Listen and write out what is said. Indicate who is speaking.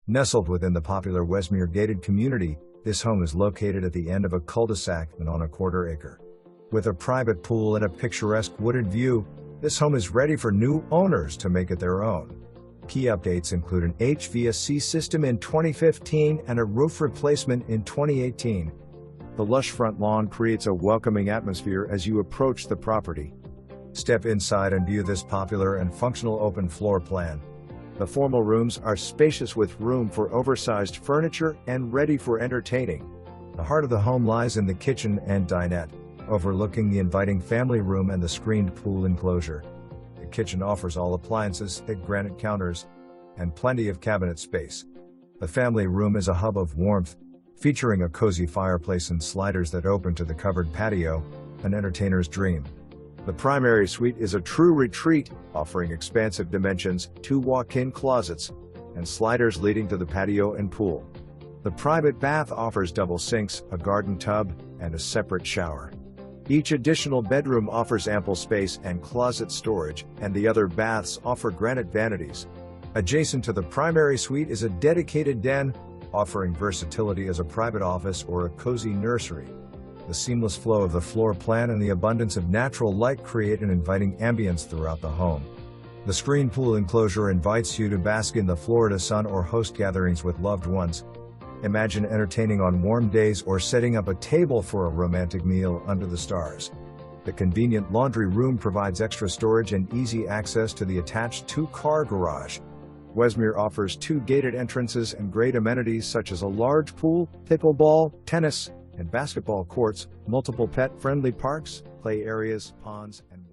Speaker 1: Nestled within the popular Wesmere gated community, this home is located at the end of a cul-de-sac and on a quarter acre. With a private pool and a picturesque wooded view, this home is ready for new owners to make it their own. Key updates include an HVAC system in 2015 and a roof replacement in 2018. The lush front lawn creates a welcoming atmosphere as you approach the property. Step inside and view this popular and functional open floor plan. The formal rooms are spacious with room for oversized furniture and ready for entertaining. The heart of the home lies in the kitchen and dinette, overlooking the inviting family room and the screened pool enclosure. The kitchen offers all appliances, granite counters, and plenty of cabinet space. The family room is a hub of warmth, featuring a cozy fireplace and sliders that open to the covered patio, an entertainer's dream. The primary suite is a true retreat, offering expansive dimensions, 2 walk-in closets, and sliders leading to the patio and pool. The private bath offers double sinks, a garden tub, and a separate shower. Each additional bedroom offers ample space and closet storage, and the other baths offer granite vanities. Adjacent to the primary suite is a dedicated den, offering versatility as a private office or a cozy nursery. The seamless flow of the floor plan and the abundance of natural light create an inviting ambience throughout the home. The screened pool enclosure invites you to bask in the Florida sun or host gatherings with loved ones. Imagine entertaining on warm days or setting up a table for a romantic meal under the stars. The convenient laundry room provides extra storage and easy access to the attached 2-car garage. Wesmere offers 2 gated entrances and great amenities such as a large pool, pickleball, tennis, and basketball courts, multiple pet-friendly parks, play areas, ponds, and